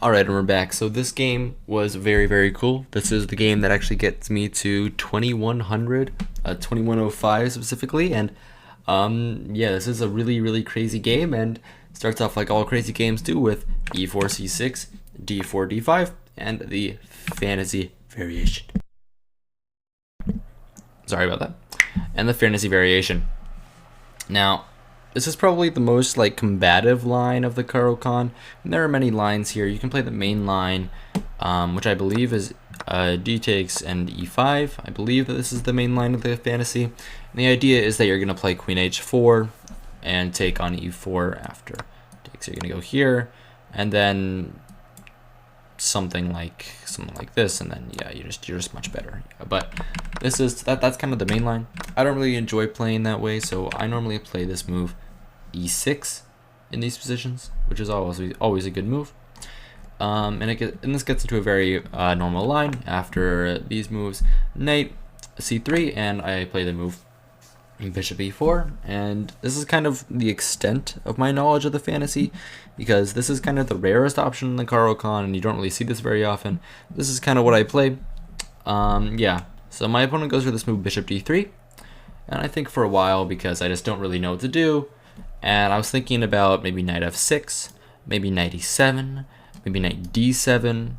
Alright, and we're back. So this game was very, very cool. This is the game that actually gets me to 2100, 2105 specifically, and yeah, this is a really, really crazy game, and starts off like all crazy games do with e4, c6, d4, d5, and the fantasy variation. Sorry about that. And the fantasy variation. Now, this is probably the most like combative line of the Caro-Kann. And there are many lines here. You can play the main line, which I believe is d takes and e5. I believe that this is the main line of the fantasy. And the idea is that you're going to play queen h4 and take on e4 after takes. So you're going to go here and then something like this, and then yeah, you're just much better. But this is that's kind of the main line. I don't really enjoy playing that way, so I normally play this move e6 in these positions, which is always a good move. And this gets into a very normal line after these moves: knight c3, and I play the move bishop e4. And this is kind of the extent of my knowledge of the fantasy, because this is kind of the rarest option in the Caro-Kann, and you don't really see this very often. This is kind of what I play. Yeah, so my opponent goes for this move bishop d3, and I think for a while because I just don't really know what to do, and I was thinking about maybe knight f6, maybe knight e7, maybe knight d7,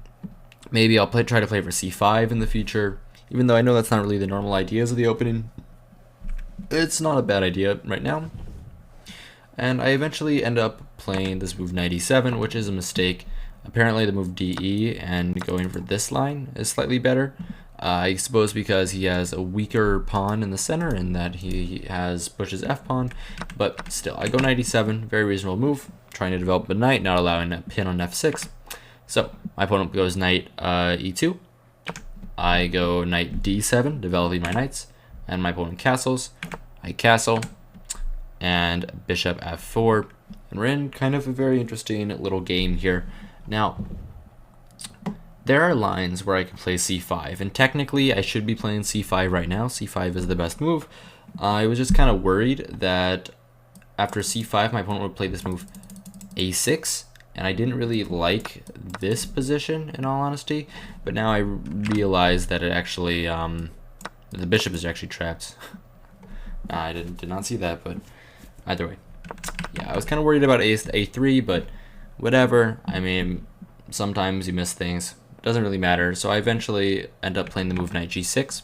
maybe I'll try to play for c5 in the future, even though I know that's not really the normal ideas of the opening. It's not a bad idea right now. And I eventually end up playing this move knight e7, which is a mistake. Apparently the move de and going for this line is slightly better. I suppose because he has a weaker pawn in the center and that he has pushes f pawn, but still, I go knight e7, very reasonable move, trying to develop a knight, not allowing a pin on f6. So my opponent goes knight e2, I go knight d7, developing my knights, and my opponent castles. I castle, and bishop f4, and we're in kind of a very interesting little game here. Now, there are lines where I can play c5, and technically I should be playing c5 right now. c5 is the best move. I was just kind of worried that after c5 my opponent would play this move a6, and I didn't really like this position in all honesty, but now I realize that it actually the bishop is actually trapped. I did not see that, but either way, yeah, I was kind of worried about a3, but whatever. I mean, sometimes you miss things. It doesn't really matter. So I eventually end up playing the move knight g6,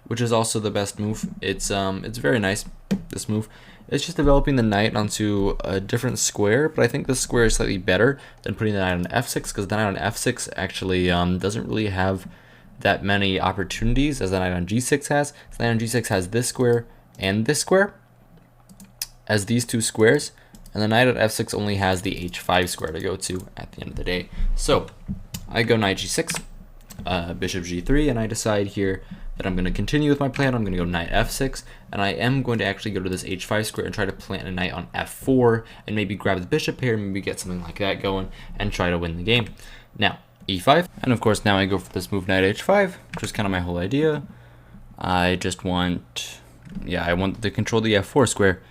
which is also the best move. It's very nice, this move. It's just developing the knight onto a different square, but I think this square is slightly better than putting the knight on f6, because the knight on f6 actually doesn't really have that many opportunities as the knight on g6 has. The knight on g6 has this square and this square as these two squares, and the knight at f6 only has the h5 square to go to at the end of the day. So I go knight g6, bishop g3, and I decide here that I'm going to continue with my plan. I'm going to go knight f6, and I am going to actually go to this h5 square and try to plant a knight on f4 and maybe grab the bishop here, maybe get something like that going and try to win the game. Now e5, and of course now I go for this move knight h5, which is kind of my whole idea. I just want, yeah, I want to control the f4 square,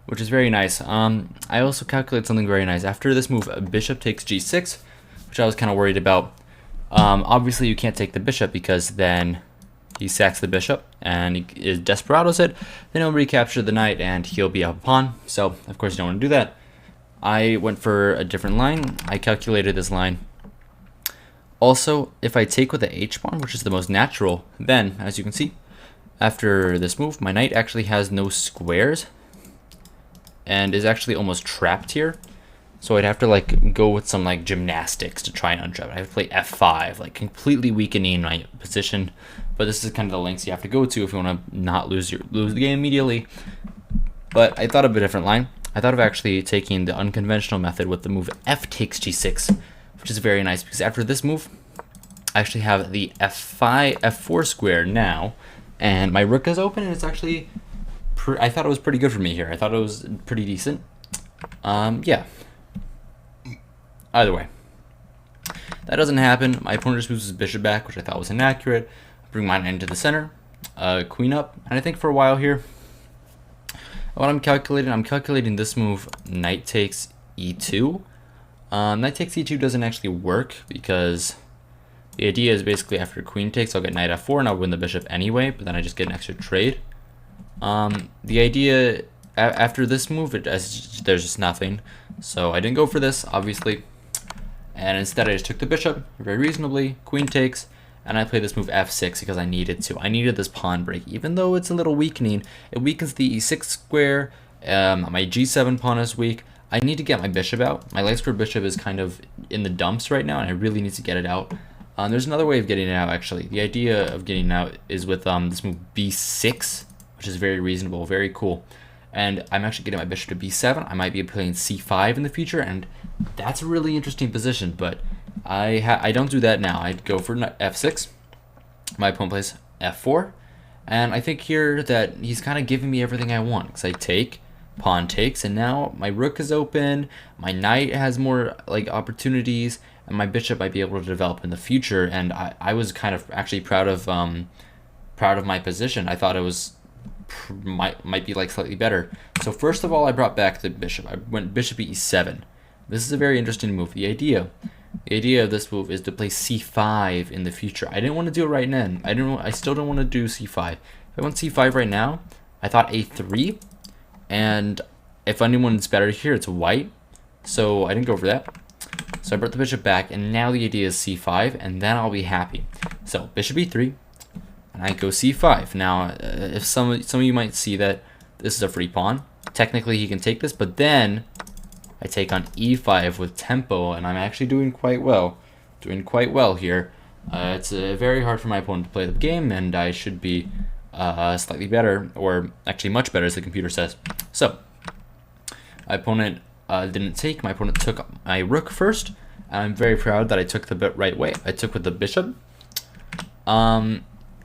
which is very nice. I also calculate something very nice. After this move, bishop takes g6, which I was kind of worried about. Obviously you can't take the bishop because then he sacks the bishop, and he is Desperados it, then he'll recapture the knight and he'll be up a pawn. So of course you don't want to do that. I went for a different line. I calculated this line. Also, if I take with the h pawn, which is the most natural, then as you can see, after this move, my knight actually has no squares and is actually almost trapped here. So I'd have to like go with some like gymnastics to try and untrap it. I have to play f5, like completely weakening my position. But this is kind of the lengths you have to go to if you want to not lose the game immediately. But I thought of a different line. I thought of actually taking the unconventional method with the move f takes g6, which is very nice because after this move, I actually have the f4 square now, and my rook is open, and it's actually, I thought it was pretty good for me here. I thought it was pretty decent. Yeah. Either way, that doesn't happen. My opponent just moves his bishop back, which I thought was inaccurate. Bring my knight into the center, queen up, and I think for a while here, what I'm calculating this move, knight takes e2. Knight takes e2 doesn't actually work because the idea is basically after queen takes, I'll get knight f4 and I'll win the bishop anyway, but then I just get an extra trade. The idea after this move, there's just nothing. So I didn't go for this, obviously. And instead I just took the bishop very reasonably, queen takes, and I played this move f6 because I needed to. I needed this pawn break. Even though it's a little weakening, it weakens the e6 square, my g7 pawn is weak. I need to get my bishop out. My light square bishop is kind of in the dumps right now, and I really need to get it out. There's another way of getting it out, actually. The idea of getting it out is with this move b6, which is very reasonable, very cool. And I'm actually getting my bishop to b7. I might be playing c5 in the future, and that's a really interesting position, but I don't do that now. I'd go for f6. My opponent plays f4, and I think here that he's kind of giving me everything I want, because I take, pawn takes, and now my rook is open, my knight has more like opportunities, and my bishop might be able to develop in the future. And I was kind of actually proud of my position. I thought it was might be like slightly better. So first of all, I brought back the bishop. I went bishop e7. This is a very interesting move. The idea of this move is to play c5 in the future. I didn't want to do it right now. I still don't want to do c5. If I went c5 right now, I thought a3, and if anyone's better here, it's white. So I didn't go for that. So I brought the bishop back, and now the idea is c5, and then I'll be happy. So bishop e3, and I go c5. Now, if some of you might see that this is a free pawn, technically he can take this, but then I take on e5 with tempo, and I'm actually doing quite well. Here. It's very hard for my opponent to play the game, and I should be slightly better, or actually much better, as the computer says. So, my opponent didn't take. My opponent took my rook first, and I'm very proud that I took the right way. I took with the bishop.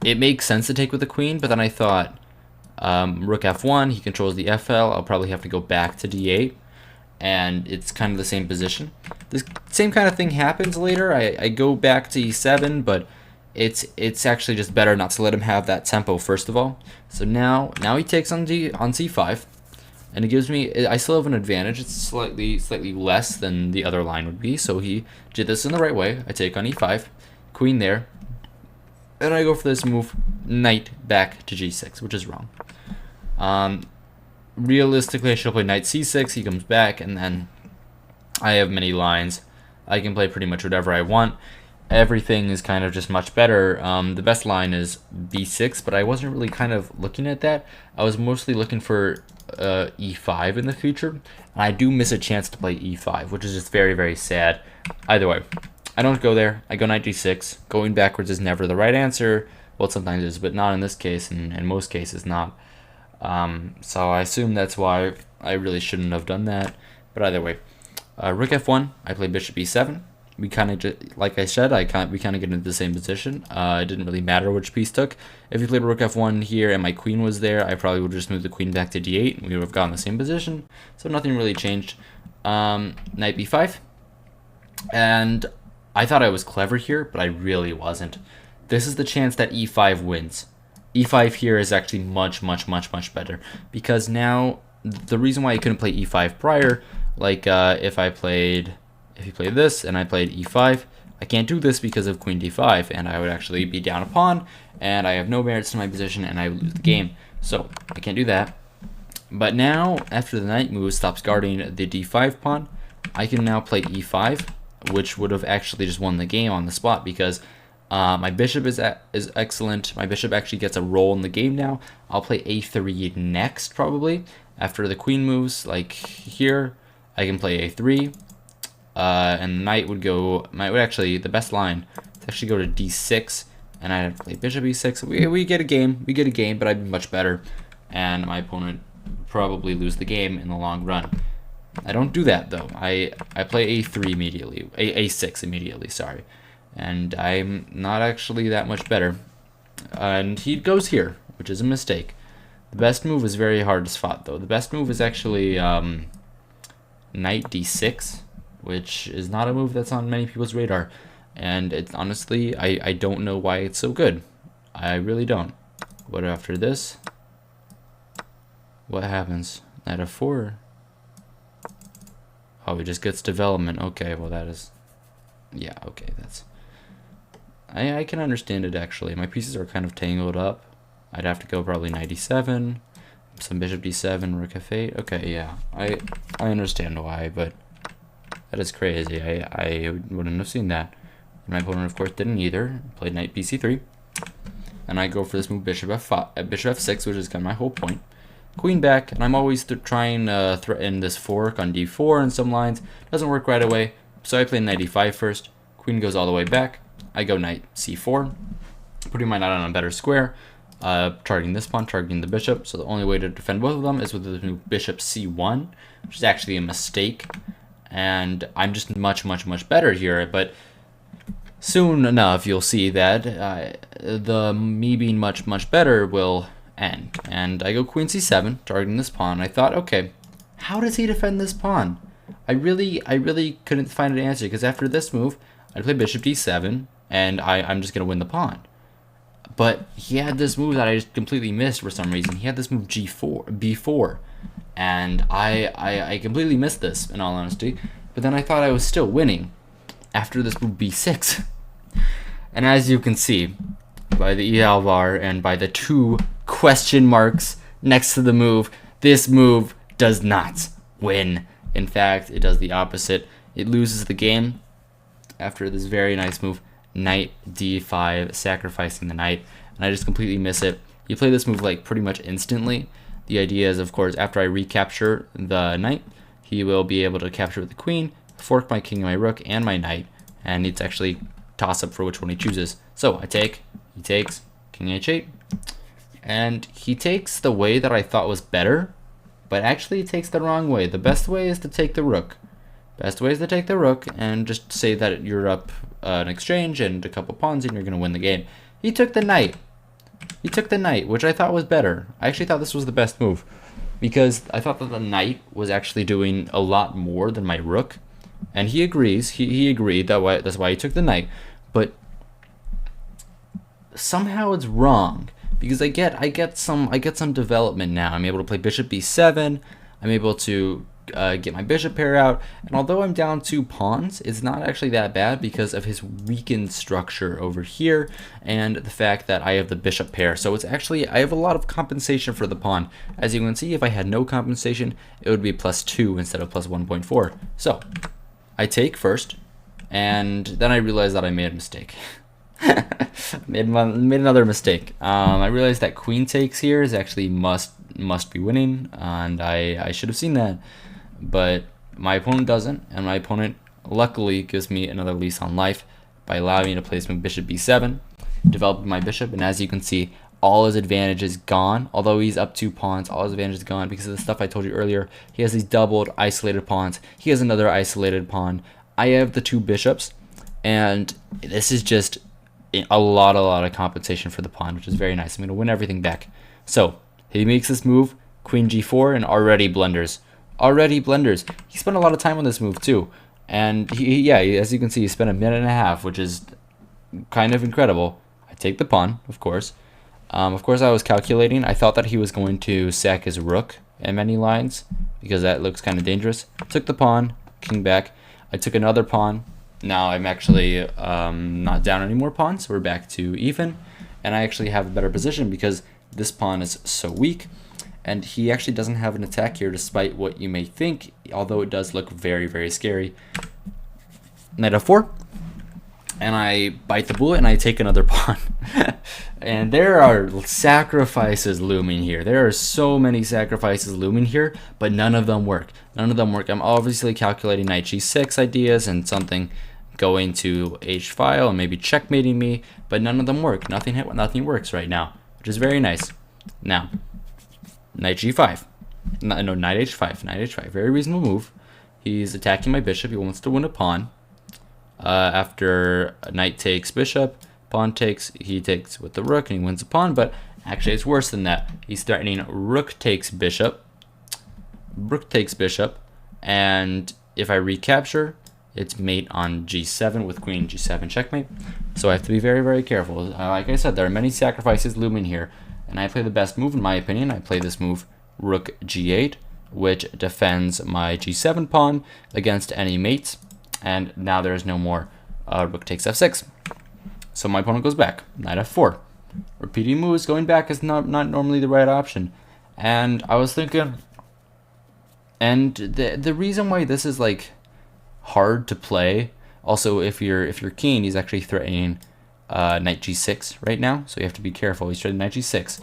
It makes sense to take with the queen, but then I thought rook f1, he controls the FL. I'll probably have to go back to d8, and it's kind of the same position. This same kind of thing happens later. I go back to e7, but it's actually just better not to let him have that tempo first of all. So now he takes on c5, and it gives me, I still have an advantage. It's slightly less than the other line would be. So he did this in the right way. I take on e5, queen there, and I go for this move, knight back to g6, which is wrong. Realistically, I should play knight c6. He comes back, and then I have many lines. I can play pretty much whatever I want. Everything is kind of just much better. The best line is b6, but I wasn't really kind of looking at that. I was mostly looking for e5 in the future, and I do miss a chance to play e5, which is just very, very sad. Either way, I don't go there. I go knight d6. Going backwards is never the right answer. Well, sometimes it is, but not in this case, and in most cases not. So I assume that's why I really shouldn't have done that. But either way, rook f1, I play bishop e7. We kind of just, like I said, we kind of get into the same position. It didn't really matter which piece took. If you played rook f1 here and my queen was there, I probably would just move the queen back to d8, and we would have gotten the same position. So nothing really changed. Knight b5, and I thought I was clever here, but I really wasn't. This is the chance that e5 wins. e5 here is actually much better, because now the reason why I couldn't play e5 prior, like if you played this and I played e5, I can't do this because of queen d5, and I would actually be down a pawn, and I have no merits to my position, and I would lose the game. So I can't do that. But now, after the knight move stops guarding the d5 pawn, I can now play e5, which would have actually just won the game on the spot, because my bishop is excellent. My bishop actually gets a role in the game now. I'll play a3 next, probably. After the queen moves, like here, I can play a3. And knight would actually, the best line to actually go to d6, and I'd play bishop e6. We get a game, but I'd be much better, and my opponent would probably lose the game in the long run. I don't do that though. I play a3 immediately, a6 immediately, sorry, and I'm not actually that much better. And he goes here, which is a mistake. The best move is very hard to spot though. The best move is actually knight d6. Which is not a move that's on many people's radar, and it's honestly, I don't know why it's so good. I really don't. But after this, what happens? Knight f4. Oh, he just gets development. Okay, well that is... Yeah, okay, that's... I can understand it, actually. My pieces are kind of tangled up. I'd have to go probably knight e7, some bishop d7, rook f8. Okay, yeah, I understand why, but that is crazy. I wouldn't have seen that. My opponent, of course, didn't either. Played knight bc3. And I go for this move bishop f5, bishop f6, which is kind of my whole point. Queen back, and I'm always trying to threaten this fork on d4 in some lines. Doesn't work right away, so I play knight e5 first. Queen goes all the way back. I go knight c4, putting my knight on a better square, targeting this pawn, targeting the bishop. So the only way to defend both of them is with the new bishop c1, which is actually a mistake. And I'm just much better here, but soon enough you'll see that the me being much better will end. And I go queen c7, targeting this pawn. I thought, okay, how does he defend this pawn? I really couldn't find an answer, because after this move, I'd play bishop d7, and I'm just gonna win the pawn. But he had this move that I just completely missed for some reason. He had this move b4, and I completely missed this, in all honesty. But then I thought I was still winning after this move b6. And as you can see, by the eval bar and by the 2 question marks next to the move, this move does not win. In fact, it does the opposite. It loses the game after this very nice move, knight d5, sacrificing the knight, and I just completely miss it. You play this move like pretty much instantly. The idea is, of course, after I recapture the knight, he will be able to capture the queen, fork my king and my rook and my knight, and it's actually toss up for which one he chooses. So I take, he takes, king h8, and he takes the way that I thought was better, but actually he takes the wrong way. The best way is to take the rook. Best way is to take the rook and just say that you're up an exchange and a couple pawns and you're going to win the game. He took the knight. He took the knight, which I thought was better. I actually thought this was the best move, because I thought that the knight was actually doing a lot more than my rook. And he agrees. He agreed that's why he took the knight. But somehow it's wrong, because I get some development now. I'm able to play bishop b7. I'm able to get my bishop pair out, and although I'm down 2 pawns, it's not actually that bad because of his weakened structure over here and the fact that I have the bishop pair. So it's actually, I have a lot of compensation for the pawn. As you can see, if I had no compensation, it would be +2 instead of +1.4. So I take first, and then I realized that I made a mistake. made another mistake. I realized that queen takes here is actually must be winning, and I should have seen that. But my opponent doesn't, and my opponent luckily gives me another lease on life by allowing me to play some bishop b7, developing my bishop, and as you can see, all his advantage is gone. Although he's up 2 pawns, all his advantage is gone because of the stuff I told you earlier. He has these doubled isolated pawns. He has another isolated pawn. I have the 2 bishops, and this is just a lot of compensation for the pawn, which is very nice. I'm going to win everything back. So he makes this move, queen g4, and already blunders. He spent a lot of time on this move too, and as you can see, he spent 1.5 minutes, which is kind of incredible. I take the pawn, of course. I was calculating. I thought that he was going to sack his rook in many lines because that looks kind of dangerous. Took the pawn, king back. I took another pawn. Now I'm actually not down any more pawns, so we're back to even, and I actually have a better position because this pawn is so weak. And he actually doesn't have an attack here, despite what you may think, although it does look very scary. Knight f4, and I bite the bullet, and I take another pawn. And there are sacrifices looming here. There are so many sacrifices looming here, but none of them work. I'm obviously calculating knight g6 ideas and something going to h-file and maybe checkmating me, but none of them work. Nothing works right now, which is very nice. Now, knight g5. No, knight h5. Very reasonable move. He's attacking my bishop. He wants to win a pawn. After knight takes bishop, pawn takes, he takes with the rook and he wins a pawn, but actually it's worse than that. He's threatening rook takes bishop, and if I recapture, it's mate on g7 with queen g7 checkmate. So I have to be very careful. Like I said, there are many sacrifices looming here, and I play the best move in my opinion. I play this move rook g8, which defends my g7 pawn against any mates. And now there is no more rook takes f6. So my opponent goes back, knight f4. Repeating moves, going back is not normally the right option. And I was thinking, and the reason why this is like hard to play, also if you're keen, he's actually threatening knight g6 right now, so you have to be careful. He's trying knight g6.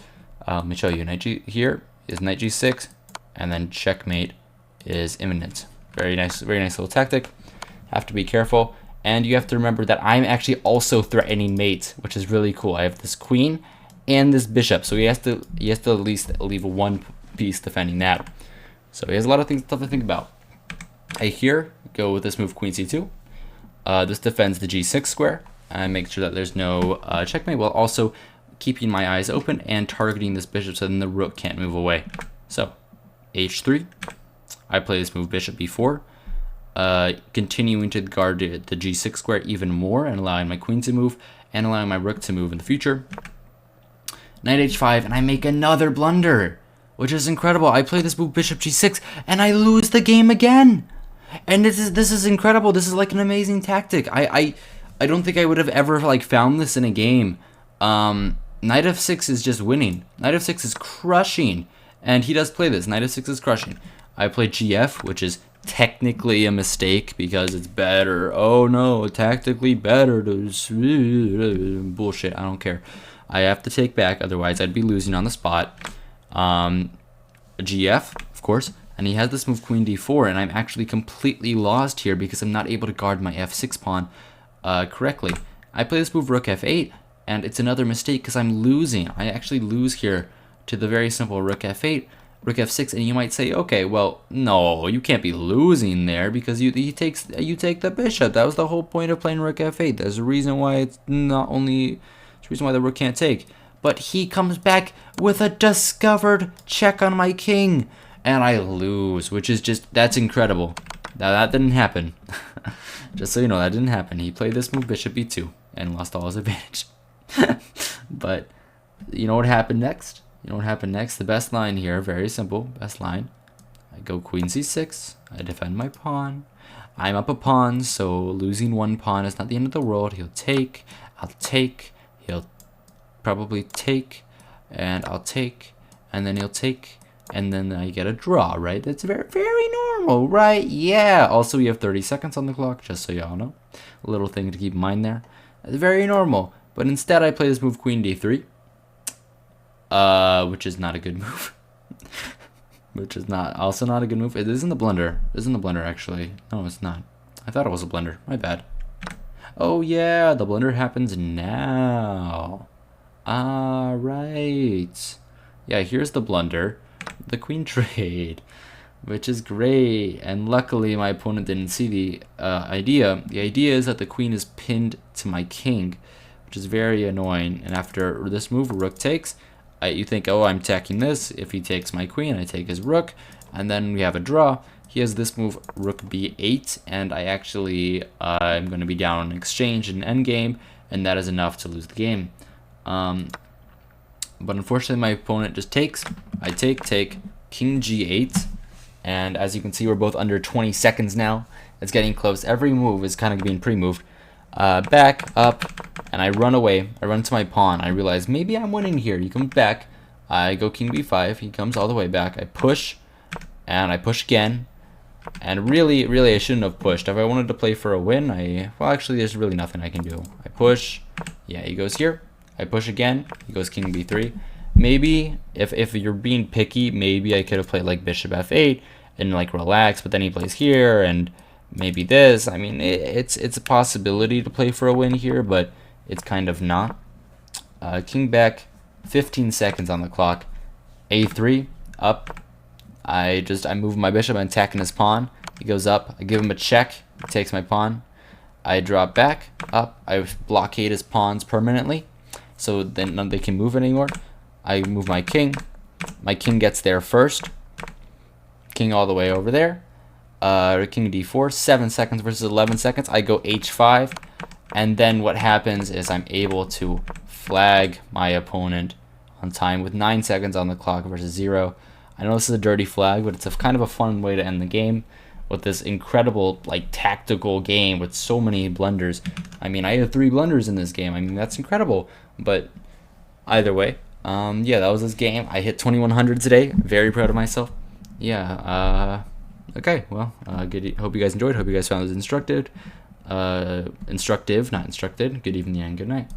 Let me show you. Here is knight g6, and then checkmate is imminent. Very nice little tactic. Have to be careful, and you have to remember that I'm actually also threatening mate, which is really cool. I have this queen and this bishop, so he has to at least leave one piece defending that. So he has a lot of stuff to think about. I here go with this move, queen c2. This defends the g6 square and make sure that there's no checkmate, while also keeping my eyes open and targeting this bishop so then the rook can't move away. So h3. I play this move bishop b4, continuing to guard the g6 square even more and allowing my queen to move and allowing my rook to move in the future. Knight h5, and I make another blunder, which is incredible. I play this move bishop g6 and I lose the game again. And this is incredible. This is like an amazing tactic. I don't think I would have ever like found this in a game. Knight f6 is just winning. Knight f6 is crushing, and he does play this. Knight f6 is crushing. I play gf, which is technically a mistake because it's better. Oh no, tactically better. Bullshit. I don't care. I have to take back, otherwise I'd be losing on the spot. GF, of course, and he has this move queen d4, and I'm actually completely lost here because I'm not able to guard my f6 pawn correctly. I play this move rook f8, and it's another mistake because I'm losing. I actually lose here to the very simple rook f8, rook f6, and you might say, okay, well, no, you can't be losing there because you take the bishop. That was the whole point of playing rook f8. There's a reason why it's not only... the reason why the rook can't take. But he comes back with a discovered check on my king, and I lose, which is just, that's incredible. Now that didn't happen. Just so you know, that didn't happen. He played this move bishop b2 and lost all his advantage. But you know what happened next? You know what happened next? The best line here, very simple, best line. I go queen c6, I defend my pawn. I'm up a pawn, so losing one pawn is not the end of the world. He'll take, I'll take, he'll probably take, and I'll take, and then he'll take, and then I get a draw, right? That's very, very normal, right? Yeah. Also, we have 30 seconds on the clock, just so y'all know. A little thing to keep in mind there. It's very normal. But instead, I play this move queen d3, which is not a good move. Which is also not a good move. It isn't a blunder. It isn't a blunder, actually. No, it's not. I thought it was a blunder. My bad. Oh, yeah. The blunder happens now. Right. Yeah, here's the blunder. The queen trade, which is great. And luckily, my opponent didn't see the idea. The idea is that the queen is pinned to my king, which is very annoying. And after this move, rook takes, you think, oh, I'm attacking this. If he takes my queen, I take his rook, and then we have a draw. He has this move, rook b8, and I actually I'm going to be down on exchange in endgame, and that is enough to lose the game. But unfortunately, my opponent just takes. I take, king g8, and as you can see, we're both under 20 seconds now. It's getting close. Every move is kind of being pre-moved. Back, up, and I run away. I run to my pawn. I realize maybe I'm winning here. He comes back. I go king b5. He comes all the way back. I push, and I push again. And really, I shouldn't have pushed. If I wanted to play for a win, well, actually, there's really nothing I can do. I push. Yeah, he goes here. I push again. He goes king b3. Maybe, if you're being picky, maybe I could have played like bishop f8 and like relax, but then he plays here and maybe this. I mean, it's a possibility to play for a win here, but it's kind of not. King back, 15 seconds on the clock. a3, up. I move my bishop, I'm attacking his pawn. He goes up, I give him a check, he takes my pawn. I drop back, up, I blockade his pawns permanently, so then none they can move anymore. I move my king gets there first. King all the way over there. King d4, 7 seconds versus 11 seconds. I go h5, and then what happens is I'm able to flag my opponent on time with 9 seconds on the clock versus 0. I know this is a dirty flag, but it's a kind of a fun way to end the game with this incredible like tactical game with so many blunders. I mean, I had 3 blunders in this game. I mean, that's incredible. But either way, yeah, that was this game. I hit 2100 today. Very proud of myself. Yeah. Okay. Well, good. Hope you guys enjoyed. Hope you guys found this instructive. Instructive, not instructed. Good evening and good night.